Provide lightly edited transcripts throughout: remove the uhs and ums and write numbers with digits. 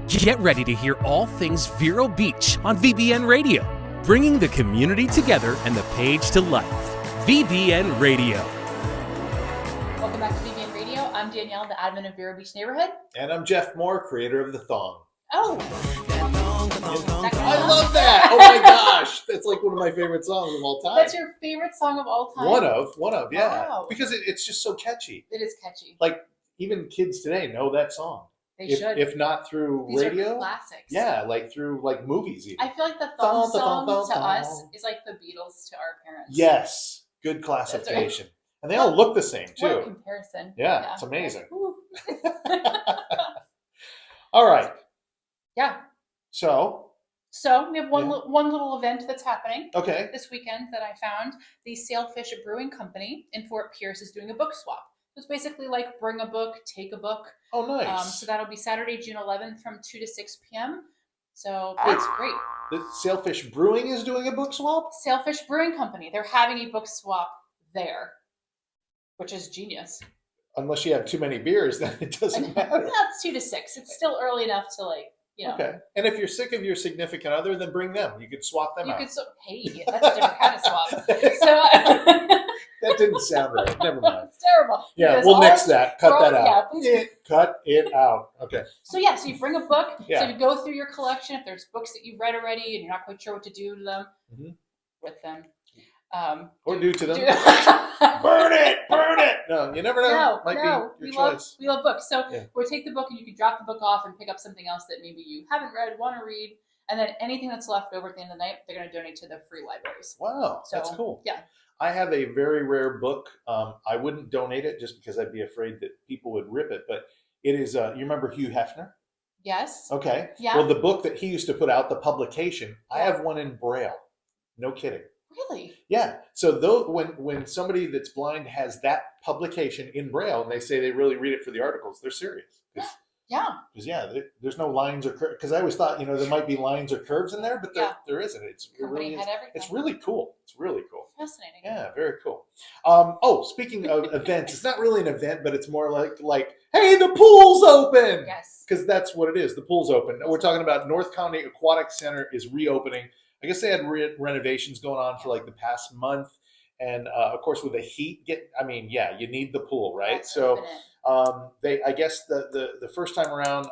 Get ready to hear all things Vero Beach on VBN Radio, bringing the community together and the page to life. VBN Radio. Welcome back to VBN Radio. I'm Danielle, the admin of Vero Beach Neighborhood. And I'm Jeff Moore, creator of The Thong. Oh! I love that! Oh my gosh! That's like one of my favorite songs of all time. That's your favorite song of all time? One of, yeah. Wow. Because it's just so catchy. It is catchy. Like, even kids today know that song. They should. If not through These radio. are classics. Yeah, like through like movies even. I feel like the thong song to us is like the Beatles to our parents. Yes. Good classification. Right. And they all look the same too. What a comparison. Yeah. It's amazing. All right. Yeah. So we have one little event that's happening this weekend that I found. The Sailfish Brewing Company in Fort Pierce is doing a book swap. It's basically like bring a book, take a book. Oh, nice. So that'll be Saturday, June 11th from 2 to 6 p.m. So it's great. The Sailfish Brewing is doing a book swap? Sailfish Brewing Company. They're having a book swap there, which is genius. Unless you have too many beers, then it doesn't matter. That's 2 to 6. It's still early enough to Okay. And if you're sick of your significant other, then bring them. You could swap them out. Hey, that's a different kind of swap. That didn't sound right. Never mind. It's terrible. Yeah, we'll nix that. Cut that out. Yeah, cut it out. Okay. So so you bring a book. Yeah. So you go through your collection. If there's books that you've read already and you're not quite sure what to do to them, with them. Or do to them. Burn it! No, you never know. Might be your choice. We love books. So we'll take the book and you can drop the book off and pick up something else that maybe you haven't read, want to read. And then anything that's left over at the end of the night, they're going to donate to the free libraries. Wow, that's cool. Yeah. I have a very rare book. I wouldn't donate it just because I'd be afraid that people would rip it. But it is, you remember Hugh Hefner? Yes. Okay. Yeah. Well, the book that he used to put out, the publication, I have one in Braille. No kidding. Really? Yeah. So when somebody that's blind has that publication in Braille and they say they really read it for the articles, they're serious. Yeah. Because there's no lines or curves. Because I always thought there might be lines or curves in there, but there isn't. It's really cool. It's really cool. Fascinating. Yeah, very cool. Speaking of events, it's not really an event, but it's more like, hey, the pool's open. Yes. Because that's what it is. The pool's open. We're talking about North County Aquatic Center is reopening. I guess they had renovations going on for like the past month. And of course, with the heat, you need the pool, right? So I guess the first time around,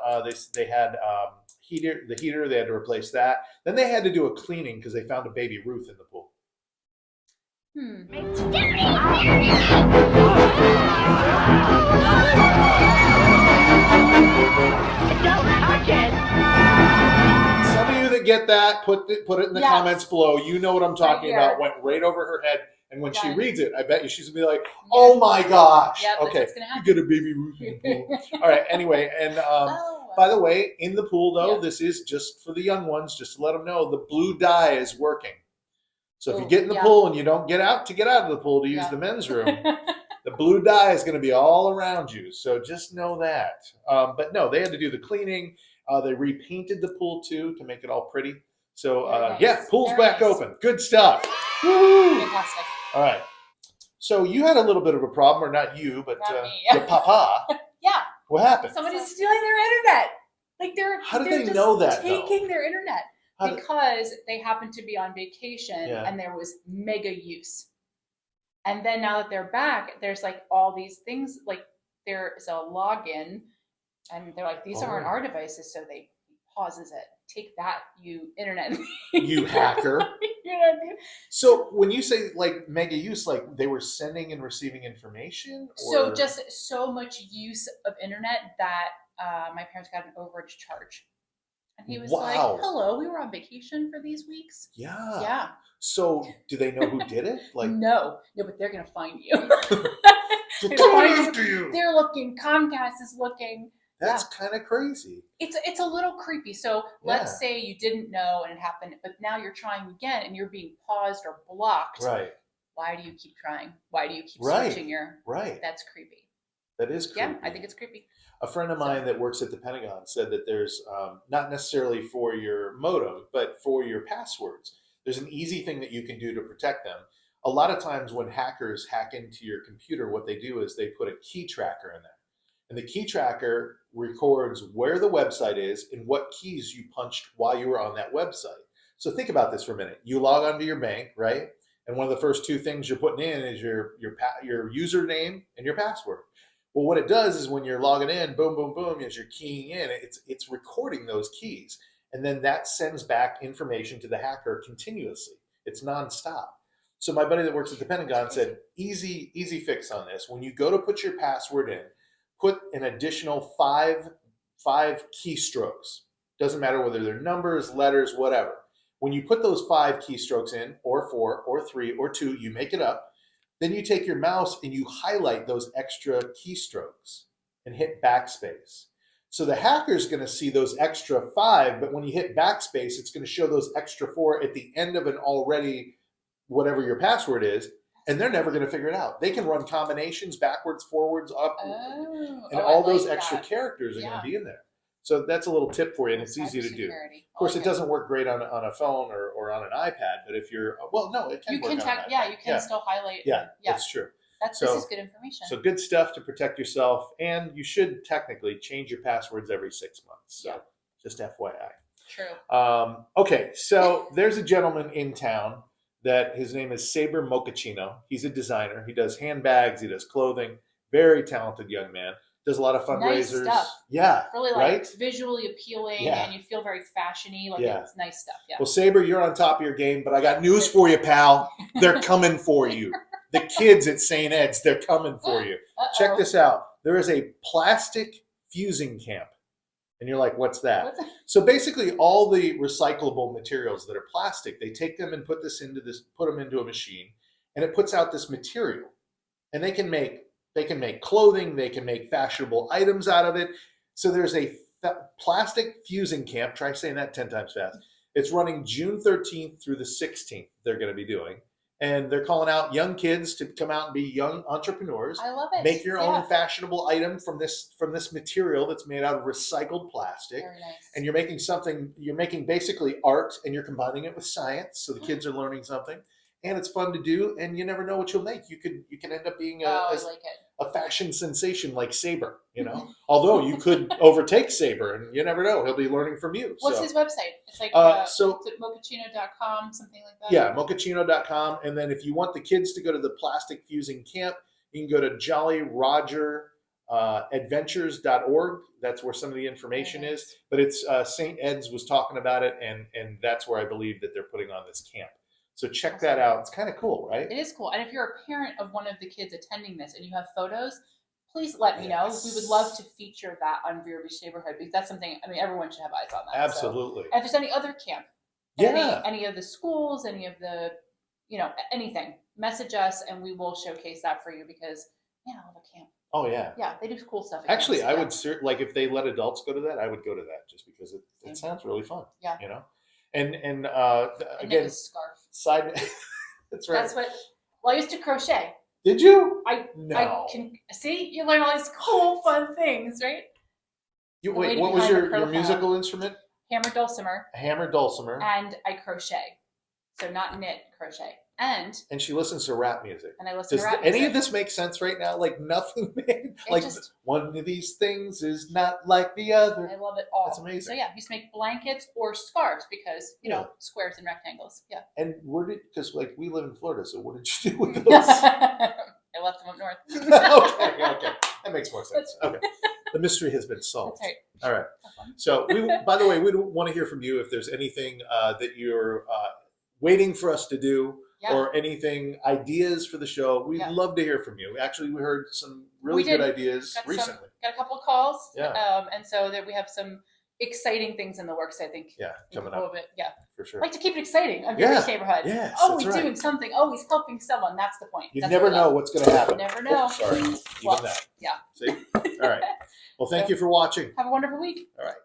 they had the heater, they had to replace that. Then they had to do a cleaning because they found a baby Ruth in the pool. Don't touch it. Some of you that get that, put it in the comments below. You know what I'm talking about. Went right over her head. And when she reads it, I bet you she's going to be like, oh my gosh. Yep, okay, you get a baby Ruth in the pool. All right, anyway. And by the way, in the pool, though, this is just for the young ones, just to let them know, the blue dye is working. So if you get in the pool and you don't get out of the pool to use the men's room, the blue dye is going to be all around you. So just know that. But no, they had to do the cleaning. They repainted the pool, too, to make it all pretty. So, pool's back open. Good stuff. Woo! Fantastic. All right. So you had a little bit of a problem, or not you, but your papa. Yeah. What happened? Somebody's stealing their internet. How did they know that? Taking their internet because they happened to be on vacation and there was mega use. And then now that they're back, there's like all these things. Like there's a login, and they're like, these aren't our devices, so they pauses it. Take that, you internet. You hacker. You know what I mean? So when you say like mega use, like they were sending and receiving information? Or? So just so much use of internet that my parents got an overage charge. And he was like, hello, we were on vacation for these weeks. Yeah. Yeah. So do they know who did it? Like No, but they're going to find you. They're coming after you. They're looking. Comcast is looking. That's kind of crazy. It's a little creepy. So let's say you didn't know and it happened, but now you're trying again and you're being paused or blocked. Right. Why do you keep trying? Why do you keep switching your... Right. That's creepy. That is creepy. Yeah, I think it's creepy. A friend of mine that works at the Pentagon said that there's not necessarily for your modem, but for your passwords. There's an easy thing that you can do to protect them. A lot of times when hackers hack into your computer, what they do is they put a key tracker in there. And the key tracker records where the website is and what keys you punched while you were on that website. So think about this for a minute. You log onto your bank, right? And one of the first two things you're putting in is your username and your password. Well, what it does is when you're logging in, boom, boom, boom, as you're keying in, it's recording those keys. And then that sends back information to the hacker continuously. It's nonstop. So my buddy that works at the Pentagon said, easy fix on this. When you go to put your password in, put an additional five keystrokes. Doesn't matter whether they're numbers, letters, whatever. When you put those 5 keystrokes in, or 4, or 3, or 2, you make it up. Then you take your mouse and you highlight those extra keystrokes and hit backspace. So the hacker's going to see those extra 5, but when you hit backspace, it's going to show those extra 4 at the end of an already whatever your password is, and they're never going to figure it out. They can run combinations backwards, forwards, up, and all those extra characters are going to be in there. So that's a little tip for you, and it's easy to do. Of course, it doesn't work great on a phone or on an iPad, but if you're, well, no, it can work on an iPad. You can still highlight. Yeah, that's true. This is good information. So good stuff to protect yourself, and you should technically change your passwords every 6 months. So just FYI. True. Okay, so there's a gentleman in town that his name is Saber Mochaccino. He's a designer. He does handbags. He does clothing. Very talented young man. Does a lot of fundraisers. Nice stuff. Yeah. Really right? visually appealing, and you feel very fashiony. It's nice stuff. Yeah. Well, Saber, you're on top of your game, but I got news for you, pal. They're coming for you. The kids at St. Ed's, they're coming for you. Check this out. There is a plastic fusing camp. And you're like, what's that? So basically all the recyclable materials that are plastic, they take them and put them into a machine, and it puts out this material. And they can make clothing, they can make fashionable items out of it. So there's a plastic fusing camp. Try saying that 10 times fast. It's running June 13th through the 16th. They're going to be doing. And they're calling out young kids to come out and be young entrepreneurs. I love it. Make your own fashionable item from this material that's made out of recycled plastic. Very nice. And you're making basically art, and you're combining it with science, so the kids are learning something. And it's fun to do, and you never know what you'll make. You can end up being a fashion sensation like Saber, Although you could overtake Saber, and you never know. He'll be learning from you. What's his website? It's like is it mochaccino.com, something like that? Yeah, mochaccino.com. And then if you want the kids to go to the plastic fusing camp, you can go to jollyrogeradventures.org. That's where some of the information is. But it's St. Ed's was talking about it, and that's where I believe that they're putting on this camp. So check that out. It's kind of cool, right? It is cool. And if you're a parent of one of the kids attending this and you have photos, please let me know. We would love to feature that on Vero Beach Neighborhood, because that's something, everyone should have eyes on that. Absolutely. So, and if there's any other camp, any of the schools, any of the, anything, message us and we will showcase that for you, because, I love a camp. Oh, yeah. Yeah, they do cool stuff. Actually, I would, if they let adults go to that, I would go to that just because it sounds really fun. Yeah. And again, scarf. Side. That's right. That's what. Well, I used to crochet. Did you? I can see. You learn all these cool, fun things, right? Wait, what was your musical instrument? Hammer dulcimer. A hammer dulcimer. And I crochet, so not knit, crochet. And she listens to rap music. And I listen to rap music. Does any of this make sense right now? Like nothing made. One of these things is not like the other. I love it all. That's amazing. So yeah, you used to make blankets or scarves because squares and rectangles. Yeah. And because we live in Florida, so what did you do with those? I left them up north. Okay, that makes more sense. Okay, the mystery has been solved. That's right. All right. So by the way, we want to hear from you if there's anything that you're waiting for us to do. Or anything, ideas for the show. We'd love to hear from you. Actually, we heard some really good ideas recently. Got a couple of calls. Yeah. And so that we have some exciting things in the works, I think. Yeah, coming up. Yeah. For sure. I like to keep it exciting on Vero Beach Neighborhood. Yes, always doing something, always helping someone. That's the point. You never know what's going to happen. You never know. Oh, sorry. Even that. Yeah. See? All right. Well, thank you for watching. Have a wonderful week. All right.